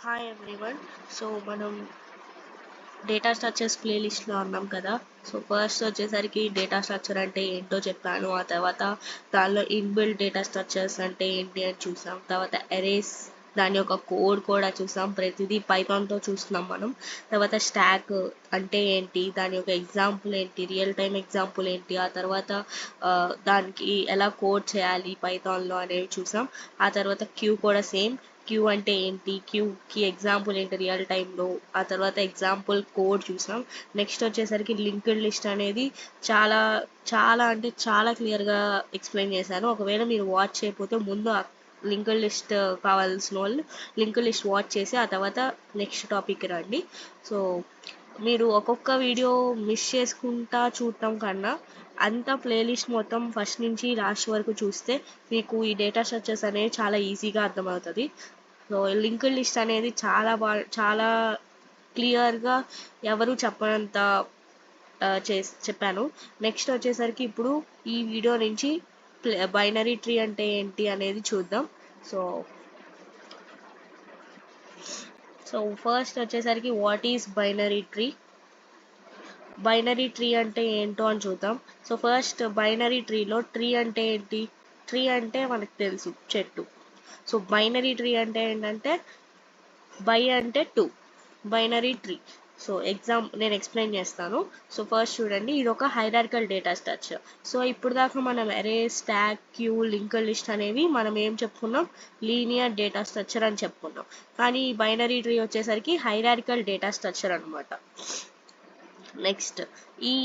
Hi everyone. So మనం data structures ప్లేలిస్ట్లో ఉన్నాం కదా. సో ఫస్ట్ వచ్చేసరికి డేటా స్ట్రక్చర్ అంటే ఏంటో చెప్పాను. ఆ తర్వాత దానిలో ఇన్బిల్ట్ డేటా స్ట్రక్చర్స్ అంటే ఏంటి అని చూసాం. తర్వాత ఎరేస్ దాని యొక్క కోడ్ కూడా చూసాం. ప్రతిదీ పైథాన్తో చూస్తున్నాం మనం. తర్వాత స్టాక్ అంటే ఏంటి, దాని యొక్క ఎగ్జాంపుల్ ఏంటి, రియల్ టైం ఎగ్జాంపుల్ ఏంటి, ఆ తర్వాత దానికి ఎలా కోడ్ చేయాలి పైథాన్లో అనేవి చూసాం. ఆ తర్వాత క్యూ కూడా సేమ్. క్యూ అంటే ఏంటి, క్యూకి ఎగ్జాంపుల్ ఏంటి రియల్ టైంలో, ఆ తర్వాత ఎగ్జాంపుల్ కోడ్ చూసాం. నెక్స్ట్ వచ్చేసరికి లింక్డ్ లిస్ట్ అనేది చాలా చాలా అంటే చాలా క్లియర్గా ఎక్స్ప్లెయిన్ చేశాను. ఒకవేళ మీరు వాచ్ చేయకపోతే ముందు లింక్డ్ లిస్ట్ కావాల్సిన వాళ్ళు లింక్డ్ లిస్ట్ వాచ్ చేసి ఆ తర్వాత నెక్స్ట్ టాపిక్ రండి. సో మీరు ఒక్కొక్క వీడియో మిస్ చేసుకుంటా చూడటం కన్నా అంతా ప్లేలిస్ట్ మొత్తం ఫస్ట్ నుంచి లాస్ట్ వరకు చూస్తే మీకు ఈ డేటా స్ట్రక్చర్స్ అనేవి చాలా ఈజీగా అర్థమవుతుంది. సో లింక్డ్ లిస్ట్ అనేది చాలా క్లియర్గా ఎవరు చెప్పనంత చెప్పాను. నెక్స్ట్ వచ్చేసరికి ఇప్పుడు ఈ వీడియో నుంచి బైనరీ ట్రీ అంటే ఏంటి అనేది చూద్దాం. సో సో ఫస్ట్ వచ్చేసరికి what is binary tree. Binary tree అంటే ఏంటో అని చూద్దాం. సో ఫస్ట్ బైనరీ ట్రీలో ట్రీ అంటే ఏంటి, ట్రీ అంటే మనకు తెలుసు చెట్టు. సో బైనరీ ట్రీ అంటే ఏంటంటే బై అంటే 2, బైనరీ ట్రీ. సో నేను ఎక్స్ప్లెయిన్ చేస్తాను. సో ఫస్ట్ చూడండి, ఇది ఒక హైరార్కికల్ డేటా స్ట్రక్చర్. సో ఇప్పుడు దాకా మనం అరే, స్టాక్, క్యూ, లింక్డ్ లిస్ట్ అనేవి మనం ఏం చెప్పుకున్నాం, లీనియర్ డేటా స్ట్రక్చర్ అని చెప్పుకున్నాం. కానీ ఈ బైనరీ ట్రీ వచ్చేసరికి హైరార్కికల్ డేటా స్ట్రక్చర్ అనమాట. నెక్స్ట్, ఈ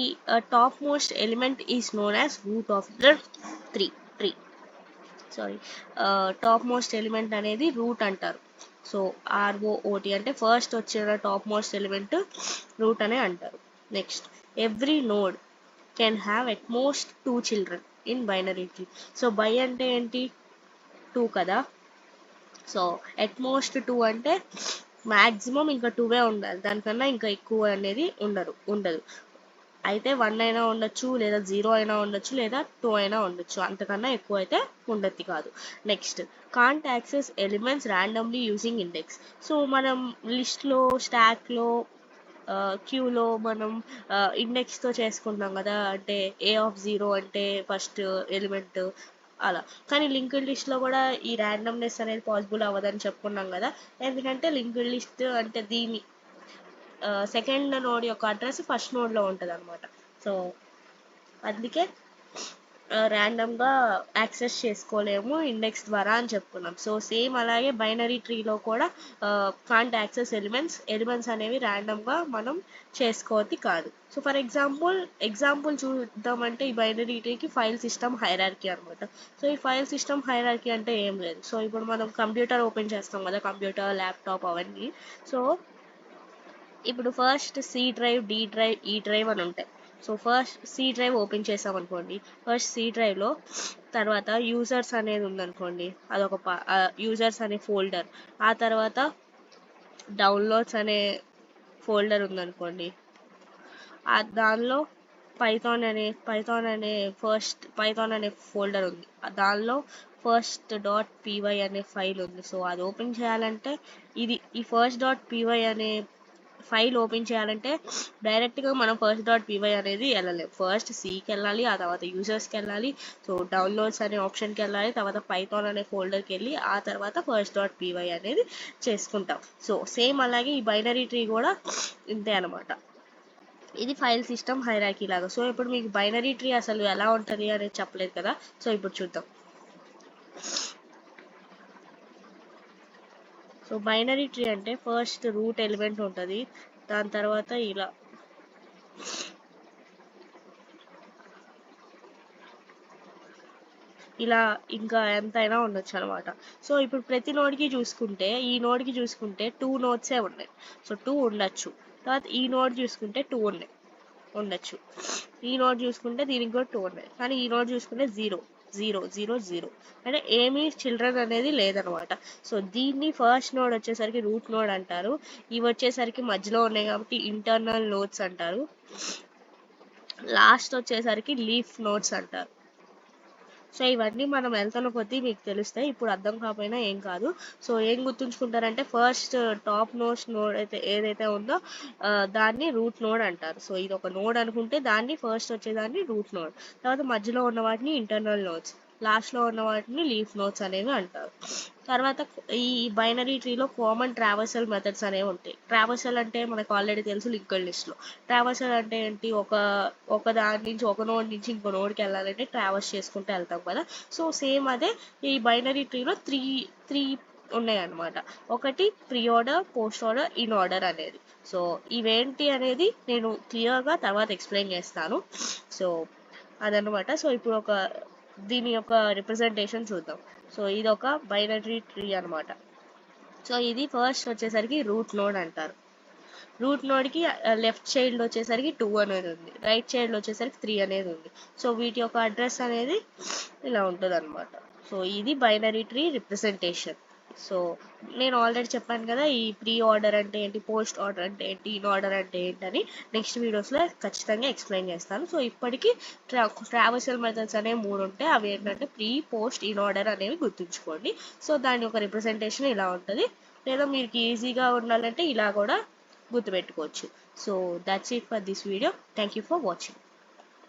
top most element is known as root of the tree. Sorry, top most element అనేది రూట్ అంటారు. సో ROOT అంటే ఫస్ట్ వచ్చిన టాప్ మోస్ట్ ఎలిమెంట్ రూట్ అనే అంటారు. Next, every node can have at most 2 children in binary tree. So by అంటే ఏంటి, 2 కదా. So at most 2 అంటే మ్యాక్సిమం ఇంకా 2 ఉండాలి, దానికన్నా ఇంకా ఎక్కువ అనేది ఉండదు. అయితే 1 అయినా ఉండొచ్చు, లేదా 0 అయినా ఉండొచ్చు, లేదా 2 అయినా ఉండొచ్చు, అంతకన్నా ఎక్కువ అయితే ఉండద్ది కాదు. Next, can't access elements randomly using index. So మనం లిస్ట్లో, స్టాక్లో, క్యూలో మనం ఇండెక్స్తో చేసుకుంటాం కదా. అంటే A0 అంటే ఫస్ట్ ఎలిమెంట్ అలా. కానీ లింక్డ్ లిస్ట్లో కూడా ఈ ర్యాండమ్నెస్ అనేది పాసిబుల్ అవ్వదని చెప్పుకున్నాం కదా. ఎందుకంటే లింక్డ్ లిస్ట్ అంటే దీని సెకండ్ నోడ్ యొక్క అడ్రస్ ఫస్ట్ నోడ్లో ఉంటుంది అనమాట. సో అందుకే ర్యాండమ్గా యాక్సెస్ చేసుకోలేము ఇండెక్స్ ద్వారా అని చెప్పుకున్నాం. సో సేమ్ అలాగే బైనరీ ట్రీలో కూడా కాంట్ యాక్సెస్ ఎలిమెంట్స్ అనేవి ర్యాండమ్గా మనం చేసుకోవద్ది కాదు. సో ఫర్ ఎగ్జాంపుల్ చూద్దామంటే ఈ బైనరీ ట్రీకి ఫైల్ సిస్టమ్ హైరార్కీ అనమాట. సో ఈ ఫైల్ సిస్టమ్ హైరార్కీ అంటే ఏం లేదు. సో ఇప్పుడు మనం కంప్యూటర్ ఓపెన్ చేస్తాం కదా, కంప్యూటర్, ల్యాప్టాప్ అవన్నీ. సో ఇప్పుడు first C drive, D drive, E drive అని ఉంటాయి. So first C drive open చేసాం అనుకోండి, ఫస్ట్ C డ్రైవ్లో తర్వాత యూజర్స్ అనేది ఉందనుకోండి, అదొక యూజర్స్ అనే ఫోల్డర్. ఆ తర్వాత డౌన్లోడ్స్ అనే ఫోల్డర్ ఉందనుకోండి, దానిలో పైథాన్ అనే ఫోల్డర్ ఉంది. దానిలో first.py అనే ఫైల్ ఉంది. సో అది ఓపెన్ చేయాలంటే ఈ first.py అనే ఫైల్ ఓపెన్ చేయాలంటే డైరెక్ట్గా మనం first.py అనేది వెళ్ళలేం. ఫస్ట్ Cకి వెళ్ళాలి, ఆ తర్వాత యూజర్స్కి వెళ్ళాలి, సో డౌన్లోడ్స్ అనే ఆప్షన్కి వెళ్ళాలి, తర్వాత పైథాన్ అనే ఫోల్డర్కి వెళ్ళి ఆ తర్వాత first.py అనేది చేసుకుంటాం. సో సేమ్ అలాగే ఈ బైనరీ ట్రీ కూడా ఇంతే అనమాట. ఇది ఫైల్ సిస్టమ్ హైరార్కీ లాగా. సో ఇప్పుడు మీకు బైనరీ ట్రీ అసలు ఎలా ఉంటుంది అనేది చెప్పలేదు కదా. సో ఇప్పుడు చూద్దాం. సో బైనరీ ట్రీ అంటే ఫస్ట్ రూట్ ఎలిమెంట్ ఉంటుంది, దాని తర్వాత ఇలా ఇంకా ఎంతైనా ఉండొచ్చు అనమాట. సో ఇప్పుడు ప్రతి నోడ్కి చూసుకుంటే, ఈ నోడ్కి చూసుకుంటే 2 నోడ్సే ఉన్నాయి. సో 2 ఉండొచ్చు. తర్వాత ఈ నోడ్ చూసుకుంటే 2 ఉండొచ్చు. ఈ నోడ్ చూసుకుంటే దీనికి కూడా 2 ఉన్నాయి. కానీ ఈ నోడ్ చూసుకుంటే 0 0 0 0 అంటే ఏమీ చిల్డ్రన్ అనేది లేదనమాట. సో దీన్ని ఫస్ట్ నోడ్ వచ్చేసరికి రూట్ నోడ్ అంటారు. ఇవి వచ్చేసరికి మధ్యలో ఉన్నాయి కాబట్టి ఇంటర్నల్ నోడ్స్ అంటారు. లాస్ట్ వచ్చేసరికి లీఫ్ నోడ్స్ అంటారు. సో ఇవన్నీ మనం వెళ్తున్న కొద్దీ మీకు తెలుస్తాయి, ఇప్పుడు అర్థం కాకపోయినా ఏం కాదు. సో ఏం గుర్తుంచుకుంటారంటే ఫస్ట్ టాప్ నోడ్ అయితే ఏదైతే ఉందో దాన్ని రూట్ నోడ్ అంటారు. సో ఇది ఒక నోడ్ అనుకుంటే దాన్ని ఫస్ట్ వచ్చేదాన్ని రూట్ నోడ్, తర్వాత మధ్యలో ఉన్న వాటిని ఇంటర్నల్ నోడ్స్, లాస్ట్లో ఉన్న వాటిని లీఫ్ నోడ్స్ అనేవి అంటారు. తర్వాత ఈ బైనరీ ట్రీలో కామన్ ట్రావర్సల్ మెథడ్స్ అనేవి ఉంటాయి. ట్రావర్సల్ అంటే మనకు ఆల్రెడీ తెలుసు లింక్డ్ లిస్ట్లో. ట్రావర్సల్ అంటే ఏంటి, ఒక దాని నుంచి ఒక నోడ్ నుంచి ఇంకో నోడ్కి వెళ్ళాలంటే ట్రావర్స్ చేసుకుంటూ వెళ్తాం కదా. సో సేమ్ అదే ఈ బైనరీ ట్రీలో త్రీ ఉన్నాయన్నమాట. ఒకటి pre order, post order, in order అనేది. సో ఇవేంటి అనేది నేను క్లియర్గా తర్వాత ఎక్స్ప్లెయిన్ చేస్తాను. సో అదనమాట. సో ఇప్పుడు దీని యొక్క రిప్రజెంటేషన్ చూద్దాం. సో ఇది ఒక బైనరీ ట్రీ అనమాట. సో ఇది ఫస్ట్ వచ్చేసరికి రూట్ నోడ్ అంటారు. రూట్ నోడ్కి లెఫ్ట్ చైల్డ్ వచ్చేసరికి 2 అనేది ఉంది, రైట్ చైల్డ్ వచ్చేసరికి 3 అనేది ఉంది. సో వీటి యొక్క అడ్రస్ అనేది ఇలా ఉంటుంది అనమాట. సో ఇది బైనరీ ట్రీ రిప్రజెంటేషన్. సో నేను ఆల్రెడీ చెప్పాను కదా ఈ ప్రీ ఆర్డర్ అంటే ఏంటి, పోస్ట్ ఆర్డర్ అంటే ఏంటి, ఇన్ ఆర్డర్ అంటే ఏంటని నెక్స్ట్ వీడియోస్లో ఖచ్చితంగా ఎక్స్ప్లెయిన్ చేస్తాను. సో ఇప్పటికీ ట్రావర్సల్ మెథడ్స్ అనేవి 3 ఉంటాయి. అవి ఏంటంటే ప్రీ, పోస్ట్, ఇన్ ఆర్డర్ అనేవి గుర్తుంచుకోండి. సో దాని యొక్క రిప్రజెంటేషన్ ఇలా ఉంటుంది, లేదా మీకు ఈజీగా ఉండాలంటే ఇలా కూడా గుర్తుపెట్టుకోవచ్చు. So that's it for this video. Thank you for watching.